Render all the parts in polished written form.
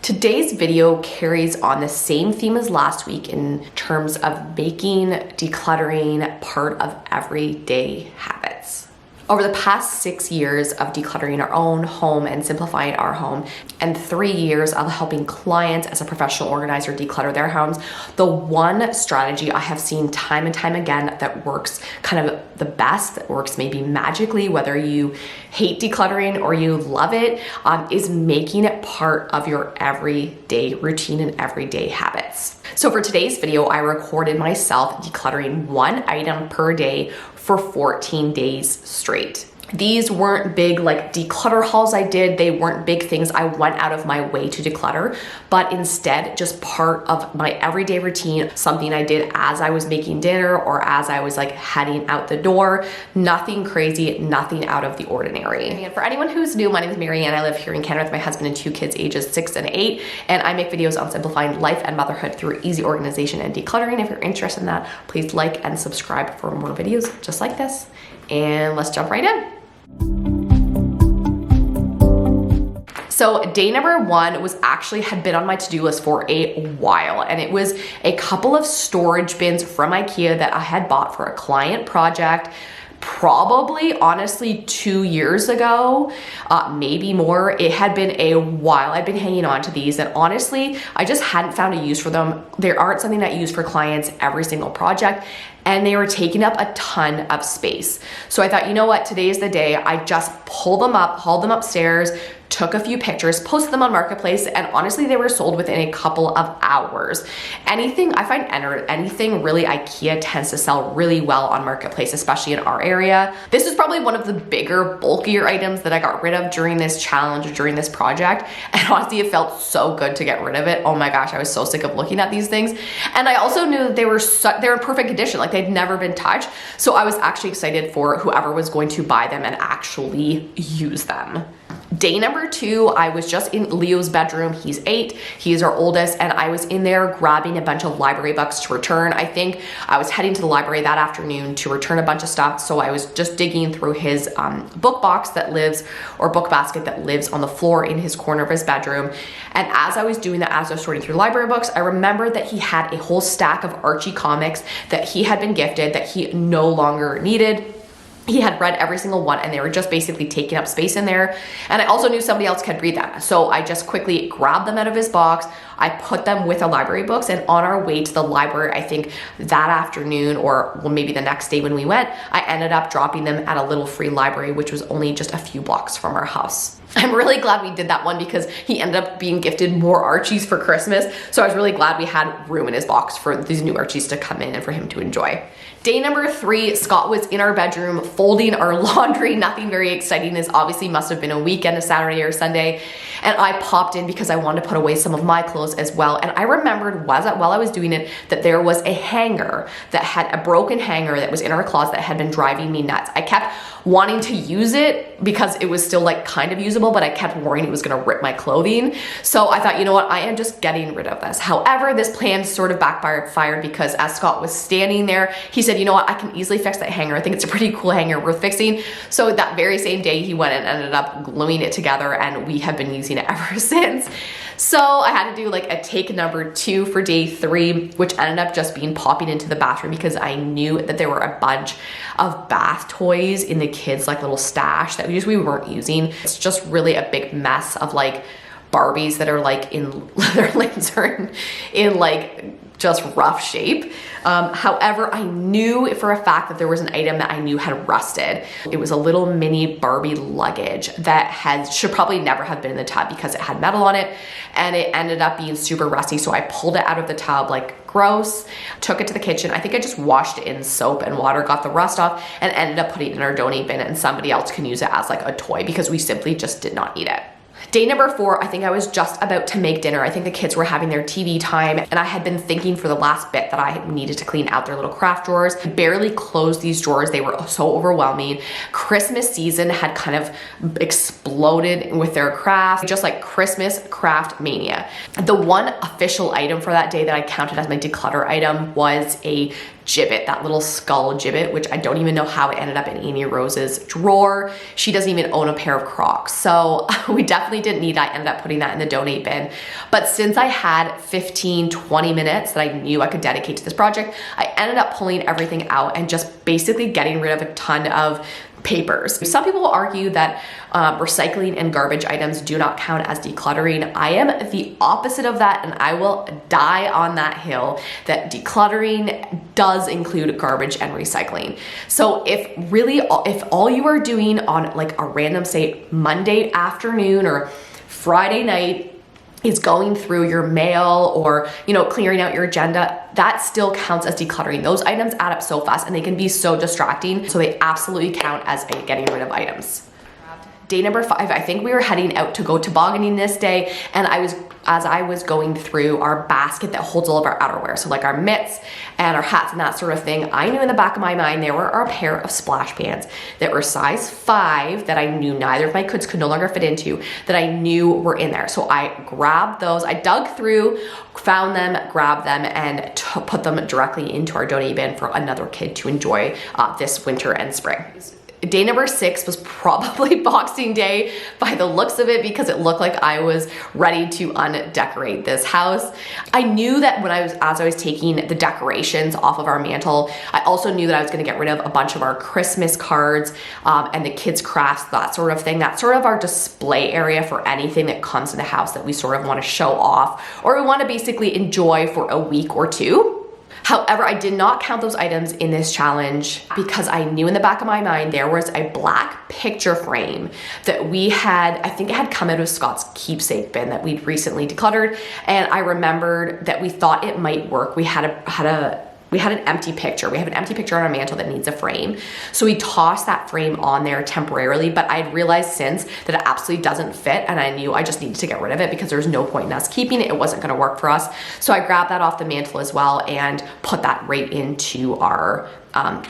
Today's video carries on the same theme as last week in terms of making decluttering part of everyday habits. Over the past 6 years of decluttering our own home and simplifying our home, and 3 years of helping clients as a professional organizer declutter their homes, the one strategy I have seen time and time again that works kind of the best, that works maybe magically, whether you hate decluttering or you love it, is making it part of your everyday routine and everyday habits. So for today's video, I recorded myself decluttering one item per day for 14 days straight. These weren't big like declutter hauls I did. They weren't big things I went out of my way to declutter, but instead just part of my everyday routine, something I did as I was making dinner or as I was like heading out the door. Nothing crazy, nothing out of the ordinary. And for anyone who's new, my name is Mary and I live here in Canada with my husband and 2 kids ages 6 and 8. And I make videos on simplifying life and motherhood through easy organization and decluttering. If you're interested in that, please like and subscribe for more videos just like this. And let's jump right in. So day number 1 had been on my to-do list for a while, and it was a couple of storage bins from Ikea that I had bought for a client project, probably honestly 2 years ago, maybe more. It had been a while I'd been hanging on to these, and honestly, I just hadn't found a use for them. They aren't something that I use for clients every single project, and they were taking up a ton of space. So I thought, you know what, today is the day. I just pulled them up, hauled them upstairs, took a few pictures, posted them on Marketplace, and honestly, they were sold within a couple of hours. Anything really Ikea tends to sell really well on Marketplace, especially in our area. This is probably one of the bigger, bulkier items that I got rid of during this challenge, during this project. And honestly, it felt so good to get rid of it. Oh my gosh, I was so sick of looking at these things. And I also knew that they were in perfect condition, like they'd never been touched. So I was actually excited for whoever was going to buy them and actually use them. Day number 2, I was just in Leo's bedroom. He's 8, he's our oldest, and I was in there grabbing a bunch of library books to return. I think I was heading to the library that afternoon to return a bunch of stuff, so I was just digging through his book basket that lives on the floor in his corner of his bedroom. And as I was doing that, as I was sorting through library books, I remembered that he had a whole stack of Archie comics that he had been gifted that he no longer needed. He had read every single one and they were just basically taking up space in there. And I also knew somebody else could read them. So I just quickly grabbed them out of his box. I put them with the library books, and on our way to the library, I think that afternoon or maybe the next day when we went, I ended up dropping them at a little free library, which was only just a few blocks from our house. I'm really glad we did that one because he ended up being gifted more Archies for Christmas. So I was really glad we had room in his box for these new Archies to come in and for him to enjoy. Day number 3, Scott was in our bedroom folding our laundry. Nothing very exciting. This obviously must have been a weekend, a Saturday or Sunday. And I popped in because I wanted to put away some of my clothes as well. And I remembered while I was doing it that there was a hanger that had a broken hanger that was in our closet that had been driving me nuts. I kept wanting to use it because it was still like kind of usable, but I kept worrying it was gonna rip my clothing. So I thought, you know what, I am just getting rid of this. However, this plan sort of backfired because as Scott was standing there, he said, you know what, I can easily fix that hanger. I think it's a pretty cool hanger worth fixing. So that very same day, he went and ended up gluing it together, and we have been using it ever since. So I had to do like a take number 2 for day 3, which ended up just being popping into the bathroom because I knew that there were a bunch of bath toys in the kids' like little stash that we weren't using. It's just really a big mess of like Barbies that are like in their limbs are in like just rough shape. However, I knew for a fact that there was an item that I knew had rusted. It was a little mini Barbie luggage that should probably never have been in the tub because it had metal on it, and it ended up being super rusty. So I pulled it out of the tub like gross, took it to the kitchen. I think I just washed it in soap and water, got the rust off, and ended up putting it in our donate bin, and somebody else can use it as like a toy because we simply just did not need it. Day number 4, I think I was just about to make dinner. I think the kids were having their TV time, and I had been thinking for the last bit that I needed to clean out their little craft drawers. I barely closed these drawers. They were so overwhelming. Christmas season had kind of exploded with their craft, just like Christmas craft mania. The one official item for that day that I counted as my declutter item was a gibbet, that little skull gibbet, which I don't even know how it ended up in Amy Rose's drawer. She doesn't even own a pair of Crocs. So we definitely didn't need that. I ended up putting that in the donate bin. But since I had 15, 20 minutes that I knew I could dedicate to this project, I ended up pulling everything out and just basically getting rid of a ton of papers. Some people will argue that recycling and garbage items do not count as decluttering. I am the opposite of that, and I will die on that hill that decluttering does include garbage and recycling. So if all you are doing on like a random, say, Monday afternoon or Friday night is going through your mail or, clearing out your agenda, that still counts as decluttering. Those items add up so fast and they can be so distracting. So they absolutely count as getting rid of items. Day number 5, I think we were heading out to go tobogganing this day, and as I was going through our basket that holds all of our outerwear, so like our mitts and our hats and that sort of thing, I knew in the back of my mind there were a pair of splash pants that were size 5 that I knew neither of my kids could no longer fit into, that I knew were in there. So I grabbed those, I dug through, found them, grabbed them, and put them directly into our donate bin for another kid to enjoy this winter and spring. Day number 6 was probably Boxing Day by the looks of it, because it looked like I was ready to undecorate this house. I knew that as I was taking the decorations off of our mantle, I also knew that I was going to get rid of a bunch of our Christmas cards and the kids' crafts, that sort of thing. That's sort of our display area for anything that comes in the house that we sort of want to show off or we want to basically enjoy for a week or two. However, I did not count those items in this challenge because I knew in the back of my mind there was a black picture frame that we had, I think it had come out of Scott's keepsake bin that we'd recently decluttered, and I remembered that we thought it might work. We had an empty picture. We have an empty picture on our mantle that needs a frame. So we tossed that frame on there temporarily, but I'd realized since that it absolutely doesn't fit, and I knew I just needed to get rid of it because there's no point in us keeping it. It wasn't gonna work for us. So I grabbed that off the mantle as well and put that right into our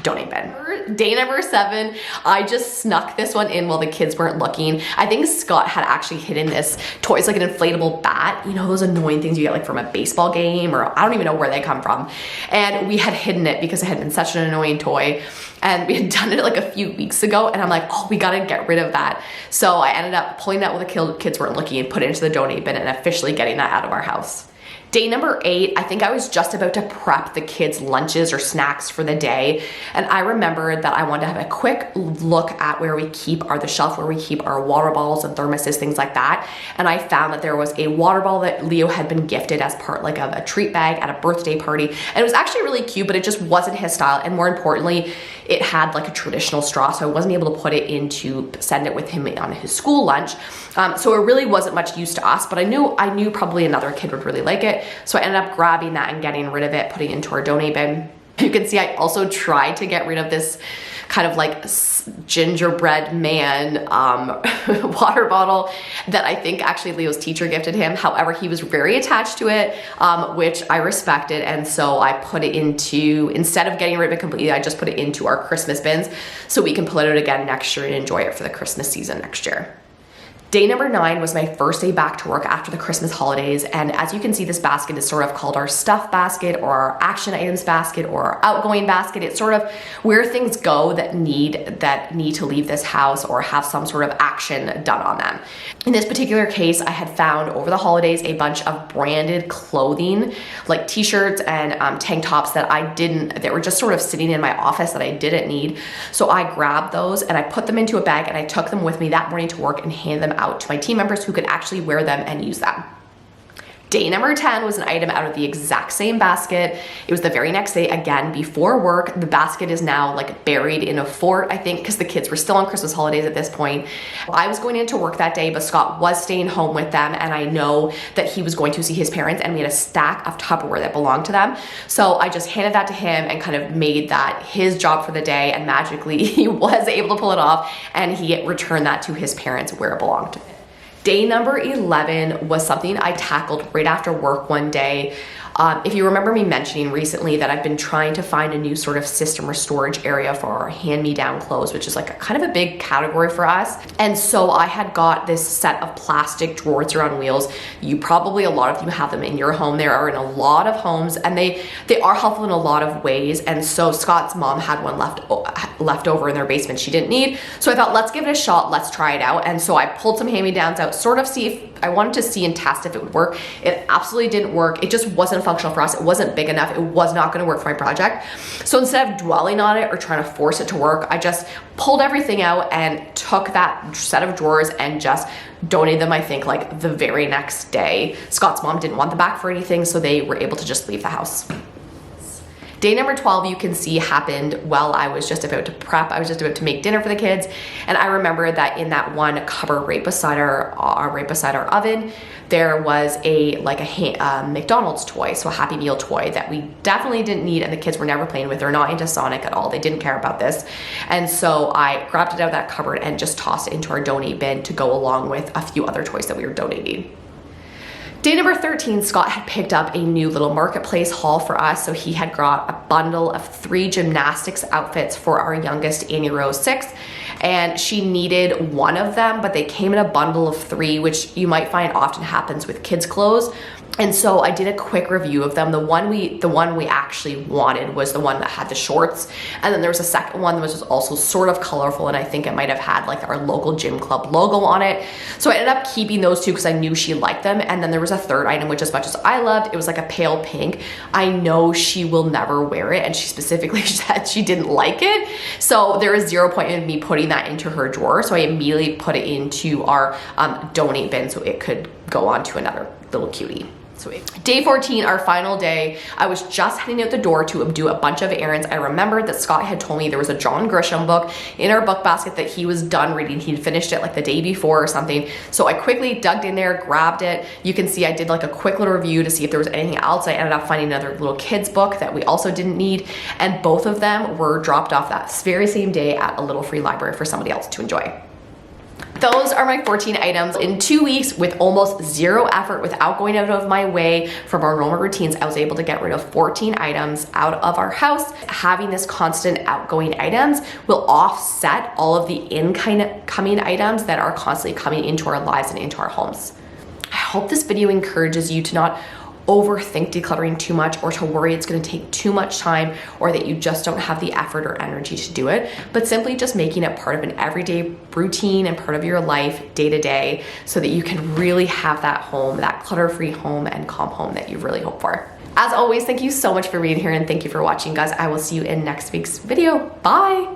donate bin. Day number 7, I just snuck this one in while the kids weren't looking. I think Scott had actually hidden this toy. It's like an inflatable bat, those annoying things you get like from a baseball game, or I don't even know where they come from. And we had hidden it because it had been such an annoying toy. And we had done it like a few weeks ago, and I'm like, oh, we gotta get rid of that. So I ended up pulling that while the kids weren't looking and put it into the donate bin and officially getting that out of our house. Day number 8, I think I was just about to prep the kids' lunches or snacks for the day, and I remembered that I wanted to have a quick look at where we keep the shelf where we keep our water bottles and thermoses, things like that. And I found that there was a water bottle that Leo had been gifted as part like of a treat bag at a birthday party, and it was actually really cute, but it just wasn't his style, and more importantly, it had like a traditional straw, so I wasn't able to send it with him on his school lunch. So it really wasn't much use to us, but I knew probably another kid would really like it. So I ended up grabbing that and getting rid of it, putting it into our donate bin. You can see I also tried to get rid of this kind of like gingerbread man water bottle that I think actually Leo's teacher gifted him. However, he was very attached to it, which I respected, and so I put it instead of getting rid of it completely, I just put it into our Christmas bins so we can pull it out again next year and enjoy it for the Christmas season next year. Day number 9 was my first day back to work after the Christmas holidays, and as you can see, this basket is sort of called our stuff basket or our action items basket or our outgoing basket. It's sort of where things go that need to leave this house or have some sort of action done on them. In this particular case, I had found over the holidays a bunch of branded clothing, like t-shirts and tank tops that were just sort of sitting in my office that I didn't need. So I grabbed those and I put them into a bag and I took them with me that morning to work and handed them out to my team members who could actually wear them and use them. Day number 10 was an item out of the exact same basket. It was the very next day, again, before work. The basket is now like buried in a fort, I think, because the kids were still on Christmas holidays at this point. I was going into work that day, but Scott was staying home with them, and I know that he was going to see his parents, and we had a stack of Tupperware that belonged to them. So I just handed that to him and kind of made that his job for the day, and magically he was able to pull it off, and he returned that to his parents where it belonged. Day number 11 was something I tackled right after work one day. If you remember me mentioning recently that I've been trying to find a new sort of system or storage area for our hand-me-down clothes, which is like a kind of a big category for us. And so I had got this set of plastic drawers around wheels. You probably, a lot of you have them in your home. They are in a lot of homes, and they are helpful in a lot of ways. And so Scott's mom had one left over in their basement she didn't need. So I thought, let's give it a shot. Let's try it out. And so I pulled some hand-me-downs out, sort of see if I wanted to see and test if it would work. It absolutely didn't work. It just wasn't functional for us. It wasn't big enough. It was not going to work for my project. So instead of dwelling on it or trying to force it to work, I just pulled everything out and took that set of drawers and just donated them, I think, like the very next day. Scott's mom didn't want them back for anything, so they were able to just leave the house. Day number 12, you can see, happened while I was just about to prep. I was just about to make dinner for the kids. And I remember that in that one cupboard right beside our oven, there was a McDonald's toy, so a Happy Meal toy that we definitely didn't need, and the kids were never playing with. They're not into Sonic at all. They didn't care about this. And so I grabbed it out of that cupboard and just tossed it into our donate bin to go along with a few other toys that we were donating. Day number 13, Scott had picked up a new little marketplace haul for us. So he had got a bundle of 3 gymnastics outfits for our youngest, Annie Rose 6. And she needed one of them, but they came in a bundle of 3, which you might find often happens with kids' clothes. And so I did a quick review of them. The one we actually wanted was the one that had the shorts. And then there was a second one that was also sort of colorful, and I think it might have had like our local gym club logo on it. So I ended up keeping those 2 because I knew she liked them. And then there was a third item, which as much as I loved, it was like a pale pink. I know she will never wear it, and she specifically said she didn't like it. So there was 0 point in me putting that into her drawer. So I immediately put it into our donate bin so it could go on to another little cutie. Sweet. Day 14, our final day, I was just heading out the door to do a bunch of errands. I remembered that Scott had told me there was a John Grisham book in our book basket that he was done reading. He'd finished it like the day before or something. So I quickly dug in there, grabbed it. You can see I did like a quick little review to see if there was anything else. I ended up finding another little kids book that we also didn't need. And both of them were dropped off that very same day at a little free library for somebody else to enjoy. Those are my 14 items. In 2 weeks, with almost 0 effort, without going out of my way from our normal routines, I was able to get rid of 14 items out of our house. Having this constant outgoing items will offset all of the incoming items that are constantly coming into our lives and into our homes. I hope this video encourages you to not overthink decluttering too much, or to worry it's going to take too much time, or that you just don't have the effort or energy to do it, but simply just making it part of an everyday routine and part of your life day to day, so that you can really have that home, that clutter-free home and calm home that you really hope for. As always, thank you so much for being here, and thank you for watching, guys. I will see you in next week's video. Bye.